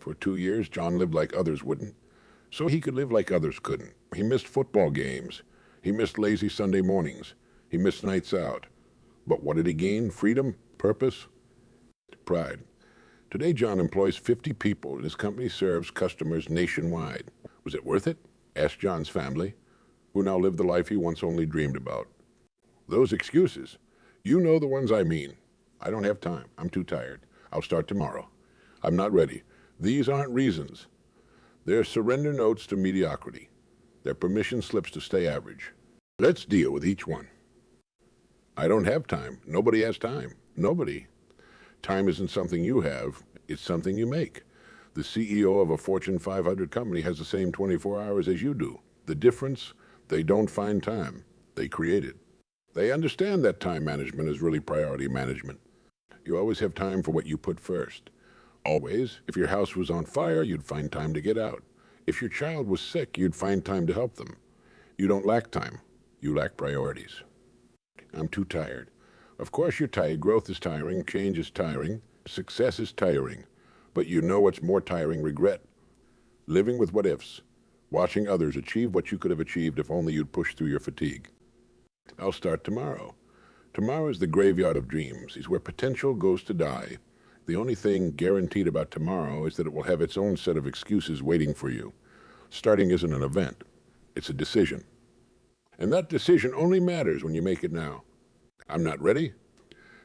For 2 years, John lived like others wouldn't, so he could live like others couldn't. He missed football games. He missed lazy Sunday mornings. He missed nights out. But what did he gain? Freedom? Purpose? Pride. Today, John employs 50 people, and his company serves customers nationwide. Was it worth it? Asked John's family, who now live the life he once only dreamed about. Those excuses, you know the ones I mean. I don't have time. I'm too tired. I'll start tomorrow. I'm not ready. These aren't reasons. They're surrender notes to mediocrity. They're permission slips to stay average. Let's deal with each one. I don't have time. Nobody has time. Nobody. Time isn't something you have. It's something you make. The CEO of a Fortune 500 company has the same 24 hours as you do. The difference, they don't find time. They create it. They understand that time management is really priority management. You always have time for what you put first. Always. If your house was on fire, you'd find time to get out. If your child was sick, you'd find time to help them. You don't lack time. You lack priorities. I'm too tired. Of course you're tired. Growth is tiring. Change is tiring. Success is tiring. But you know what's more tiring? Regret. Living with what ifs. Watching others achieve what you could have achieved if only you'd pushed through your fatigue. I'll start tomorrow. Tomorrow is the graveyard of dreams. It's where potential goes to die. The only thing guaranteed about tomorrow is that it will have its own set of excuses waiting for you. Starting isn't an event. It's a decision. And that decision only matters when you make it now. I'm not ready?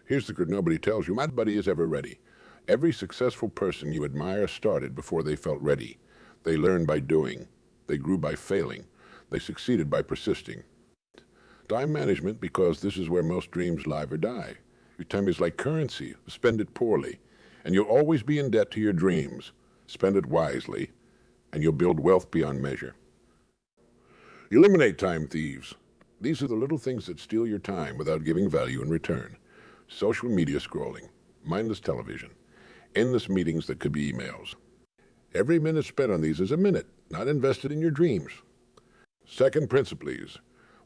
Here's the secret nobody tells you. Nobody is ever ready. Every successful person you admire started before they felt ready. They learned by doing. They grew by failing. They succeeded by persisting. Time management, because this is where most dreams live or die. Your time is like currency. Spend it poorly, and you'll always be in debt to your dreams. Spend it wisely, and you'll build wealth beyond measure. Eliminate time thieves. These are the little things that steal your time without giving value in return. Social media scrolling, mindless television, endless meetings that could be emails. Every minute spent on these is a minute, not invested in your dreams. Second principle, please.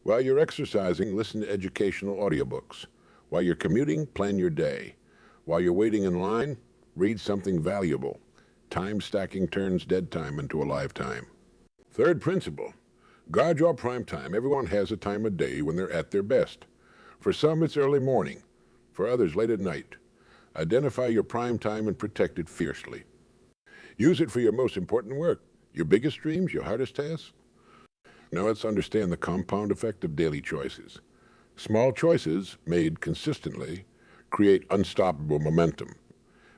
While you're exercising, listen to educational audiobooks. While you're commuting, plan your day. While you're waiting in line, read something valuable. Time stacking turns dead time into a lifetime. Third principle. Guard your prime time. Everyone has a time of day when they're at their best. For some, it's early morning. For others, late at night. Identify your prime time and protect it fiercely. Use it for your most important work, your biggest dreams, your hardest tasks. Now let's understand the compound effect of daily choices. Small choices made consistently create unstoppable momentum.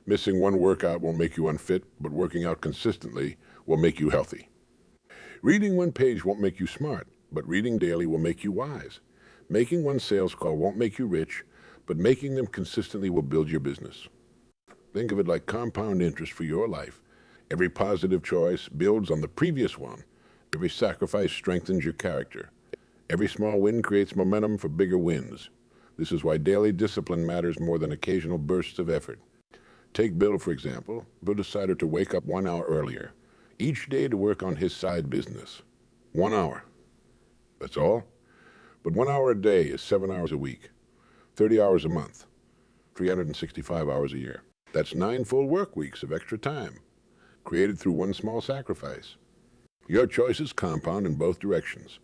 Missing one workout won't make you unfit, but working out consistently will make you healthy. Reading one page won't make you smart, but reading daily will make you wise. Making one sales call won't make you rich, but making them consistently will build your business. Think of it like compound interest for your life. Every positive choice builds on the previous one. Every sacrifice strengthens your character. Every small win creates momentum for bigger wins. This is why daily discipline matters more than occasional bursts of effort. Take Bill, for example. Bill decided to wake up 1 hour earlier, each day to work on his side business. 1 hour. That's all. But 1 hour a day is 7 hours a week, 30 hours a month, 365 hours a year. That's 9 full work weeks of extra time, created through one small sacrifice. Your choices compound in both directions.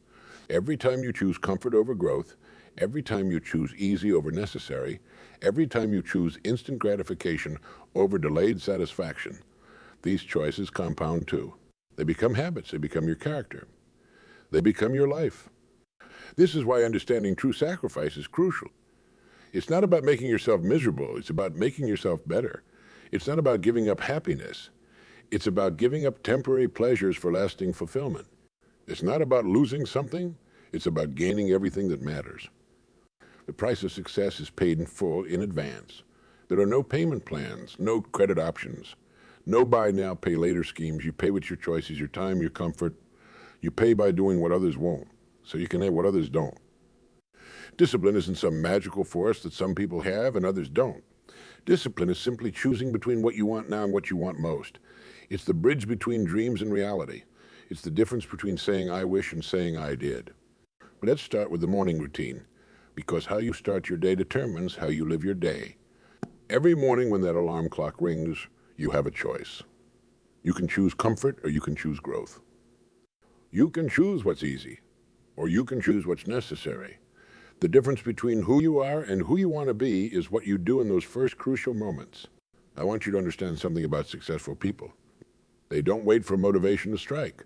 Every time you choose comfort over growth, every time you choose easy over necessary, every time you choose instant gratification over delayed satisfaction, these choices compound too. They become habits. They become your character. They become your life. This is why understanding true sacrifice is crucial. It's not about making yourself miserable. It's about making yourself better. It's not about giving up happiness. It's about giving up temporary pleasures for lasting fulfillment. It's not about losing something. It's about gaining everything that matters. The price of success is paid in full in advance. There are no payment plans, no credit options, no buy now, pay later schemes. You pay with your choices, your time, your comfort. You pay by doing what others won't, so you can have what others don't. Discipline isn't some magical force that some people have and others don't. Discipline is simply choosing between what you want now and what you want most. It's the bridge between dreams and reality. It's the difference between saying I wish and saying I did. But let's start with the morning routine, because how you start your day determines how you live your day. Every morning when that alarm clock rings, you have a choice. You can choose comfort or you can choose growth. You can choose what's easy, or you can choose what's necessary. The difference between who you are and who you want to be is what you do in those first crucial moments. I want you to understand something about successful people. They don't wait for motivation to strike.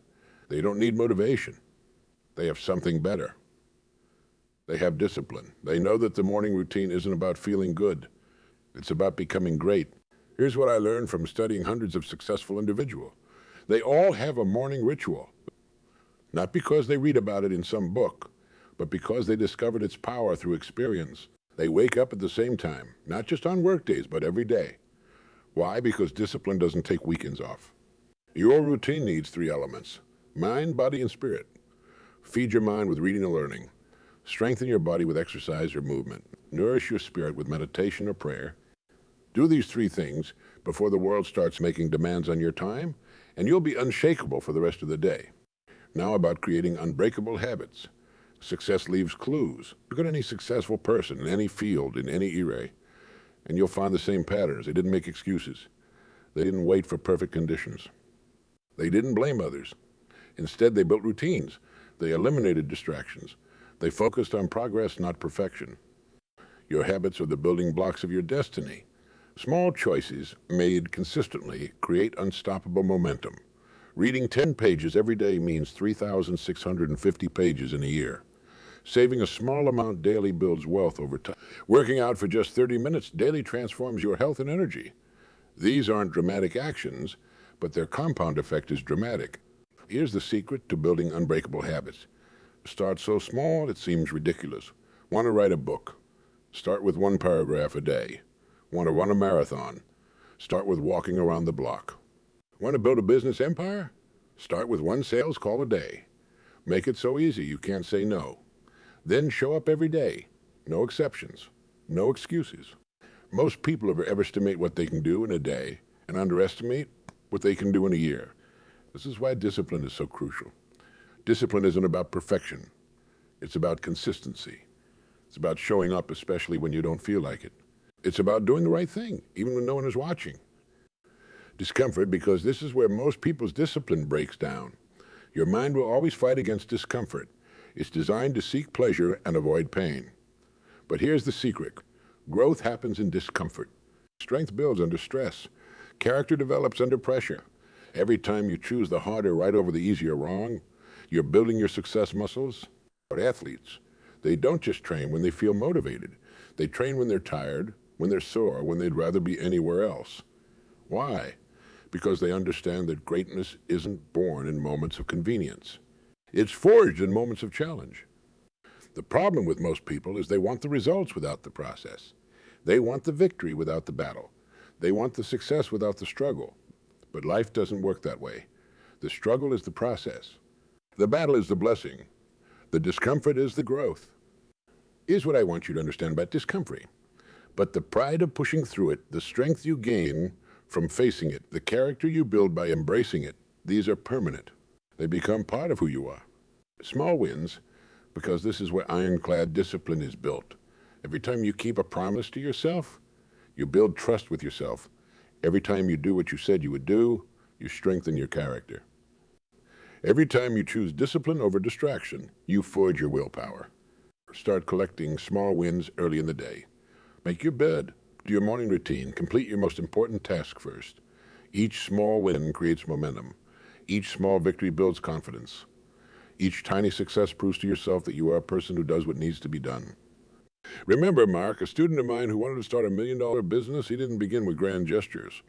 They don't need motivation. They have something better. They have discipline. They know that the morning routine isn't about feeling good. It's about becoming great. Here's what I learned from studying hundreds of successful individuals. They all have a morning ritual. Not because they read about it in some book, but because they discovered its power through experience. They wake up at the same time, not just on work days, but every day. Why? Because discipline doesn't take weekends off. Your routine needs three elements: mind, body, and spirit. Feed your mind with reading and learning. Strengthen your body with exercise or movement. Nourish your spirit with meditation or prayer. Do these three things before the world starts making demands on your time, and you'll be unshakable for the rest of the day. Now about creating unbreakable habits. Success leaves clues. Look at any successful person in any field, in any era, and you'll find the same patterns. They didn't make excuses. They didn't wait for perfect conditions. They didn't blame others. Instead, they built routines. They eliminated distractions. They focused on progress, not perfection. Your habits are the building blocks of your destiny. Small choices made consistently create unstoppable momentum. Reading 10 pages every day means 3,650 pages in a year. Saving a small amount daily builds wealth over time. Working out for just 30 minutes daily transforms your health and energy. These aren't dramatic actions, but their compound effect is dramatic. Here's the secret to building unbreakable habits. Start so small it seems ridiculous. Want to write a book? Start with one paragraph a day. Want to run a marathon? Start with walking around the block. Want to build a business empire? Start with one sales call a day. Make it so easy you can't say no. Then show up every day. No exceptions. No excuses. Most people overestimate what they can do in a day and underestimate what they can do in a year. This is why discipline is so crucial. Discipline isn't about perfection. It's about consistency. It's about showing up, especially when you don't feel like it. It's about doing the right thing, even when no one is watching. Discomfort, because this is where most people's discipline breaks down. Your mind will always fight against discomfort. It's designed to seek pleasure and avoid pain. But here's the secret. Growth happens in discomfort. Strength builds under stress. Character develops under pressure. Every time you choose the harder right over the easier wrong, you're building your success muscles. But athletes, they don't just train when they feel motivated. They train when they're tired, when they're sore, when they'd rather be anywhere else. Why? Because they understand that greatness isn't born in moments of convenience. It's forged in moments of challenge. The problem with most people is they want the results without the process. They want the victory without the battle. They want the success without the struggle. But life doesn't work that way. The struggle is the process. The battle is the blessing. The discomfort is the growth. Here's what I want you to understand about discomfort. But the pride of pushing through it, the strength you gain from facing it, the character you build by embracing it, these are permanent. They become part of who you are. Small wins, because this is where ironclad discipline is built. Every time you keep a promise to yourself, you build trust with yourself. Every time you do what you said you would do, you strengthen your character. Every time you choose discipline over distraction, you forge your willpower. Start collecting small wins early in the day. Make your bed, do your morning routine, complete your most important task first. Each small win creates momentum. Each small victory builds confidence. Each tiny success proves to yourself that you are a person who does what needs to be done. Remember, Mark, a student of mine who wanted to start $1 million business, he didn't begin with grand gestures.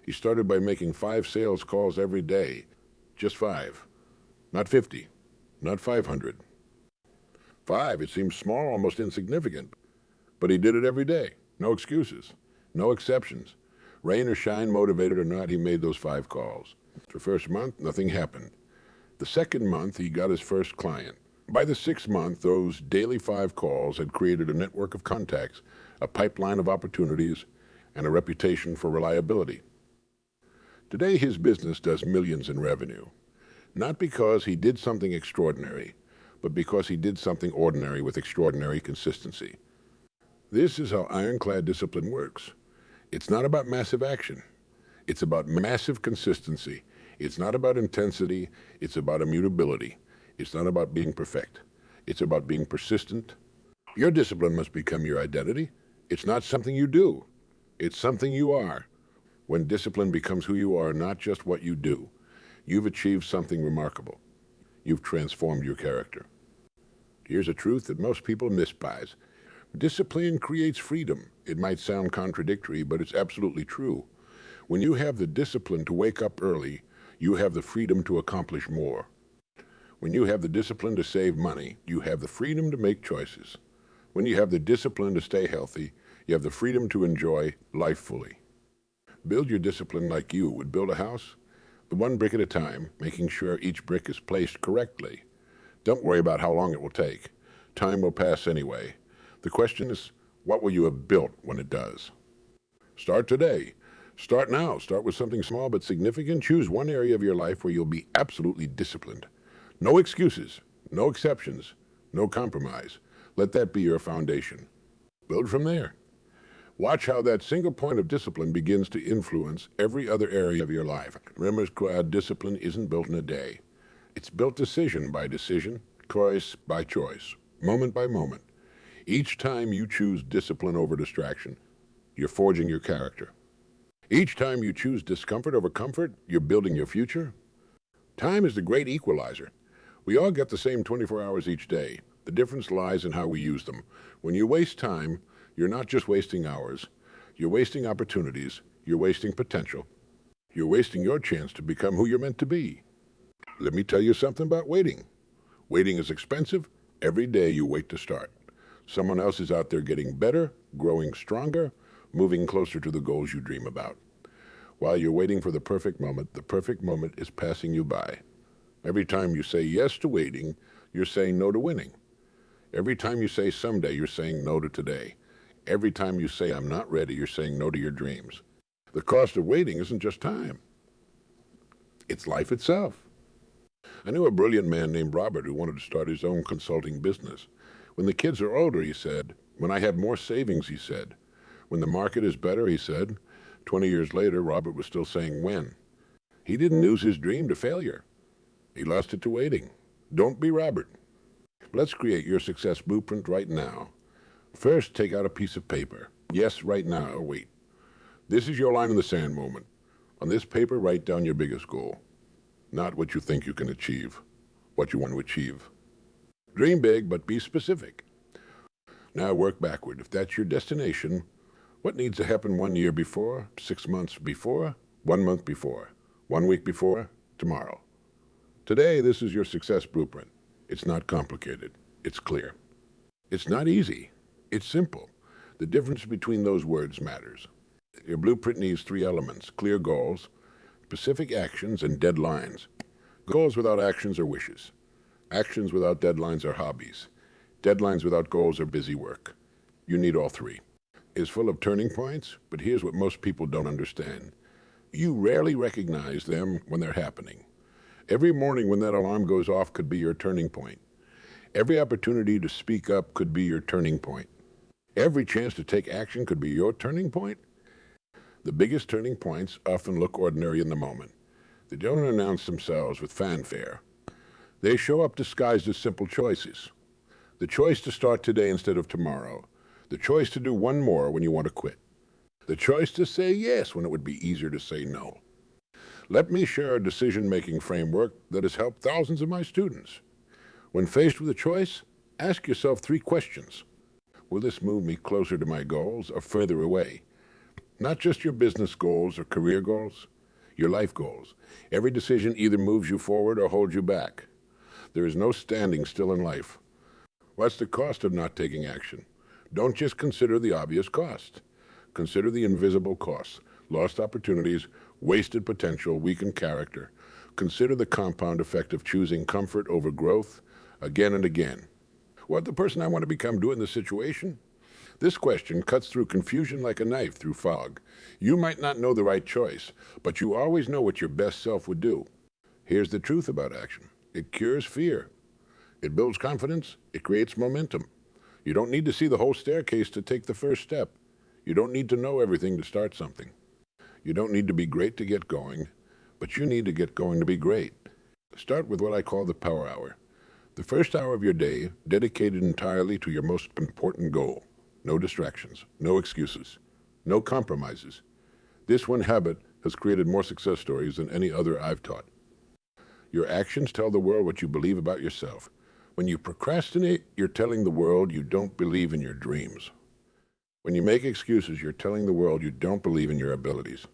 He started by making 5 sales calls every day. Just 5. Not 50. Not 500. 5, it seems small, almost insignificant. But he did it every day. No excuses. No exceptions. Rain or shine, motivated or not, he made those 5 calls. The first month, nothing happened. The second month, he got his first client. By the 6th month, those daily 5 calls had created a network of contacts, a pipeline of opportunities, and a reputation for reliability. Today, his business does millions in revenue. Not because he did something extraordinary, but because he did something ordinary with extraordinary consistency. This is how ironclad discipline works. It's not about massive action. It's about massive consistency. It's not about intensity. It's about immutability. It's not about being perfect. It's about being persistent. Your discipline must become your identity. It's not something you do. It's something you are. When discipline becomes who you are, not just what you do, you've achieved something remarkable. You've transformed your character. Here's a truth that most people despise. Discipline creates freedom. It might sound contradictory, but it's absolutely true. When you have the discipline to wake up early, you have the freedom to accomplish more. When you have the discipline to save money, you have the freedom to make choices. When you have the discipline to stay healthy, you have the freedom to enjoy life fully. Build your discipline like you would build a house, but one brick at a time, making sure each brick is placed correctly. Don't worry about how long it will take. Time will pass anyway. The question is, what will you have built when it does? Start today. Start now. Start with something small but significant. Choose one area of your life where you'll be absolutely disciplined. No excuses, no exceptions, no compromise. Let that be your foundation. Build from there. Watch how that single point of discipline begins to influence every other area of your life. Remember, discipline isn't built in a day. It's built decision by decision, choice by choice, moment by moment. Each time you choose discipline over distraction, you're forging your character. Each time you choose discomfort over comfort, you're building your future. Time is the great equalizer. We all get the same 24 hours each day. The difference lies in how we use them. When you waste time, you're not just wasting hours. You're wasting opportunities. You're wasting potential. You're wasting your chance to become who you're meant to be. Let me tell you something about waiting. Waiting is expensive. Every day you wait to start. Someone else is out there getting better, growing stronger, moving closer to the goals you dream about. While you're waiting for the perfect moment is passing you by. Every time you say yes to waiting, you're saying no to winning. Every time you say someday, you're saying no to today. Every time you say I'm not ready, you're saying no to your dreams. The cost of waiting isn't just time. It's life itself. I knew a brilliant man named Robert who wanted to start his own consulting business. When the kids are older, he said. When I have more savings, he said. When the market is better, he said. 20 years later, Robert was still saying when. He didn't lose his dream to failure. He lost it to waiting. Don't be Robert. Let's create your success blueprint right now. First, take out a piece of paper. Yes, right now, or wait. This is your line in the sand moment. On this paper, write down your biggest goal. Not what you think you can achieve, what you want to achieve. Dream big, but be specific. Now work backward. If that's your destination, what needs to happen 1 year before, 6 months before, 1 month before, 1 week before, tomorrow? Today, this is your success blueprint. It's not complicated. It's clear. It's not easy. It's simple. The difference between those words matters. Your blueprint needs 3 elements: clear goals, specific actions, and deadlines. Goals without actions are wishes. Actions without deadlines are hobbies. Deadlines without goals are busy work. You need all 3. It's full of turning points, but here's what most people don't understand. You rarely recognize them when they're happening. Every morning when that alarm goes off could be your turning point. Every opportunity to speak up could be your turning point. Every chance to take action could be your turning point. The biggest turning points often look ordinary in the moment. They don't announce themselves with fanfare. They show up disguised as simple choices. The choice to start today instead of tomorrow. The choice to do one more when you want to quit. The choice to say yes when it would be easier to say no. Let me share a decision-making framework that has helped thousands of my students. When faced with a choice, ask yourself 3 questions. Will this move me closer to my goals or further away? Not just your business goals or career goals, your life goals. Every decision either moves you forward or holds you back. There is no standing still in life. What's the cost of not taking action? Don't just consider the obvious cost. Consider the invisible costs: lost opportunities, wasted potential, weakened character. Consider the compound effect of choosing comfort over growth again and again. What the person I want to become do in this situation? This question cuts through confusion like a knife through fog. You might not know the right choice, but you always know what your best self would do. Here's the truth about action. It cures fear. It builds confidence. It creates momentum. You don't need to see the whole staircase to take the first step. You don't need to know everything to start something. You don't need to be great to get going, but you need to get going to be great. Start with what I call the power hour. The first hour of your day dedicated entirely to your most important goal. No distractions, no excuses, no compromises. This one habit has created more success stories than any other I've taught. Your actions tell the world what you believe about yourself. When you procrastinate, you're telling the world you don't believe in your dreams. When you make excuses, you're telling the world you don't believe in your abilities.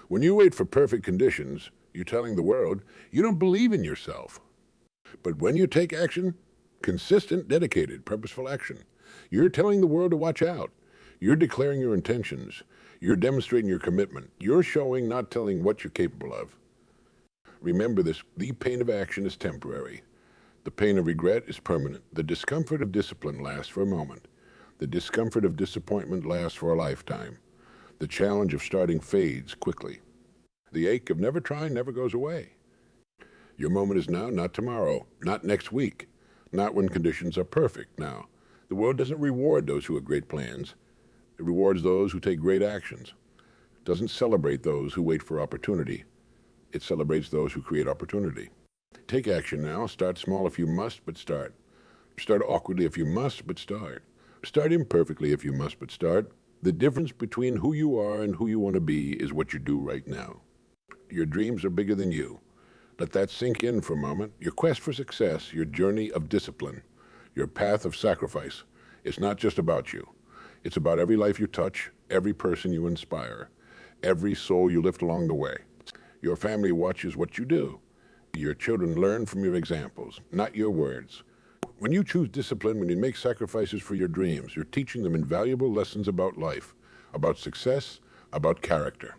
When you wait for perfect conditions, you're telling the world you don't believe in yourself. But when you take action, consistent, dedicated, purposeful action, you're telling the world to watch out. You're declaring your intentions. You're demonstrating your commitment. You're showing, not telling, what you're capable of. Remember this, the pain of action is temporary. The pain of regret is permanent. The discomfort of discipline lasts for a moment. The discomfort of disappointment lasts for a lifetime. The challenge of starting fades quickly. The ache of never trying never goes away. Your moment is now, not tomorrow, not next week, not when conditions are perfect now. The world doesn't reward those who have great plans. It rewards those who take great actions. It doesn't celebrate those who wait for opportunity. It celebrates those who create opportunity. Take action now. Start small if you must, but start. Start awkwardly if you must, but start. Start imperfectly if you must, but start. The difference between who you are and who you want to be is what you do right now. Your dreams are bigger than you. Let that sink in for a moment. Your quest for success, your journey of discipline, your path of sacrifice, it's not just about you. It's about every life you touch, every person you inspire, every soul you lift along the way. Your family watches what you do. Your children learn from your examples, not your words. When you choose discipline, when you make sacrifices for your dreams, you're teaching them invaluable lessons about life, about success, about character.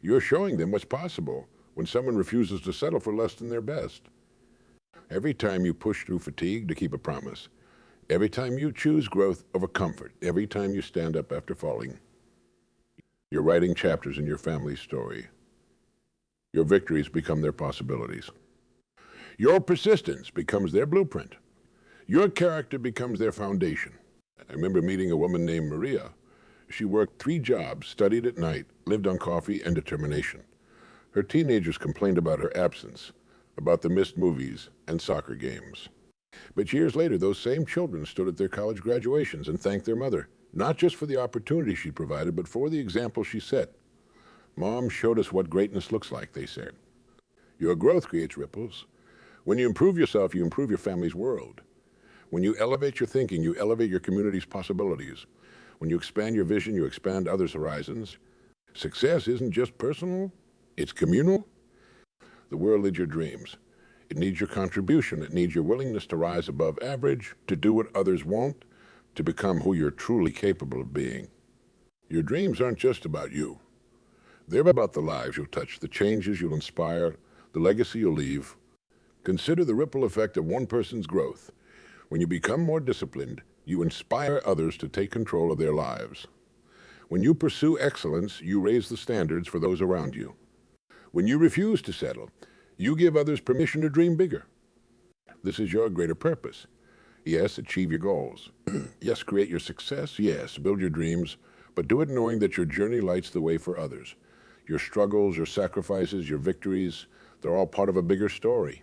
You're showing them what's possible when someone refuses to settle for less than their best. Every time you push through fatigue to keep a promise, every time you choose growth over comfort, every time you stand up after falling, you're writing chapters in your family's story. Your victories become their possibilities. Your persistence becomes their blueprint. Your character becomes their foundation. I remember meeting a woman named Maria. She worked 3 jobs, studied at night, lived on coffee and determination. Her teenagers complained about her absence, about the missed movies and soccer games. But years later, those same children stood at their college graduations and thanked their mother, not just for the opportunity she provided, but for the example she set. Mom showed us what greatness looks like, they said. Your growth creates ripples. When you improve yourself, you improve your family's world. When you elevate your thinking, you elevate your community's possibilities. When you expand your vision, you expand others' horizons. Success isn't just personal, it's communal. The world needs your dreams. It needs your contribution. It needs your willingness to rise above average, to do what others won't, to become who you're truly capable of being. Your dreams aren't just about you. They're about the lives you'll touch, the changes you'll inspire, the legacy you'll leave. Consider the ripple effect of one person's growth. When you become more disciplined, you inspire others to take control of their lives. When you pursue excellence, you raise the standards for those around you. When you refuse to settle, you give others permission to dream bigger. This is your greater purpose. Yes, achieve your goals. Yes, create your success. Yes, build your dreams, but do it knowing that your journey lights the way for others. Your struggles, your sacrifices, your victories, they're all part of a bigger story.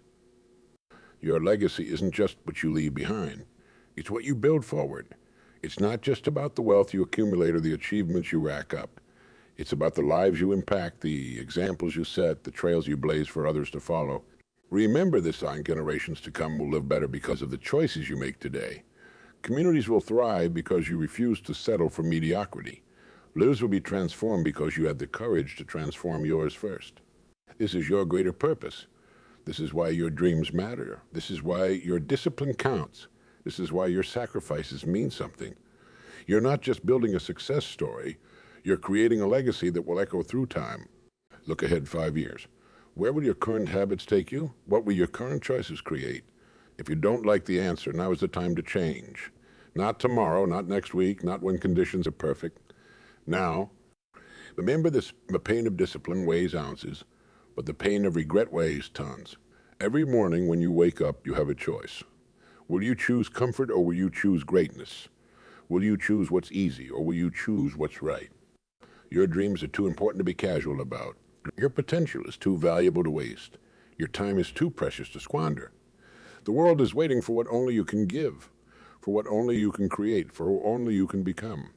Your legacy isn't just what you leave behind. It's what you build forward. It's not just about the wealth you accumulate or the achievements you rack up. It's about the lives you impact, the examples you set, the trails you blaze for others to follow. Remember this, on generations to come will live better because of the choices you make today. Communities will thrive because you refuse to settle for mediocrity. Lives will be transformed because you had the courage to transform yours first. This is your greater purpose. This is why your dreams matter. This is why your discipline counts. This is why your sacrifices mean something. You're not just building a success story. You're creating a legacy that will echo through time. Look ahead 5 years. Where will your current habits take you? What will your current choices create? If you don't like the answer, now is the time to change. Not tomorrow, not next week, not when conditions are perfect. Now, remember this, the pain of discipline weighs ounces, but the pain of regret weighs tons. Every morning when you wake up, you have a choice. Will you choose comfort or will you choose greatness? Will you choose what's easy or will you choose what's right? Your dreams are too important to be casual about. Your potential is too valuable to waste. Your time is too precious to squander. The world is waiting for what only you can give, for what only you can create, for who only you can become.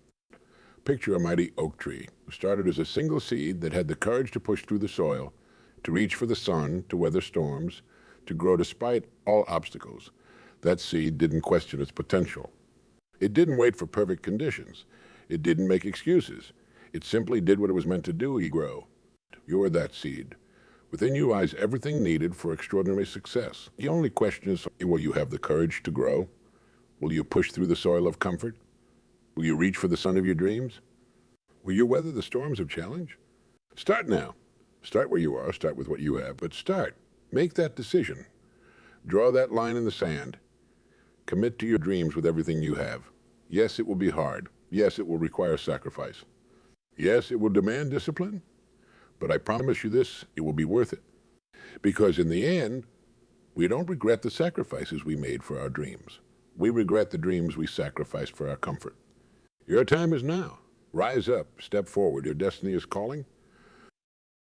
Picture a mighty oak tree, started as a single seed that had the courage to push through the soil, to reach for the sun, to weather storms, to grow despite all obstacles. That seed didn't question its potential. It didn't wait for perfect conditions. It didn't make excuses. It simply did what it was meant to do, grow. You are that seed. Within you lies everything needed for extraordinary success. The only question is, will you have the courage to grow? Will you push through the soil of comfort? Will you reach for the sun of your dreams? Will you weather the storms of challenge? Start now. Start where you are, start with what you have, but start. Make that decision. Draw that line in the sand. Commit to your dreams with everything you have. Yes, it will be hard. Yes, it will require sacrifice. Yes, it will demand discipline. But I promise you this, it will be worth it. Because in the end, we don't regret the sacrifices we made for our dreams. We regret the dreams we sacrificed for our comfort. Your time is now. Rise up, step forward. Your destiny is calling.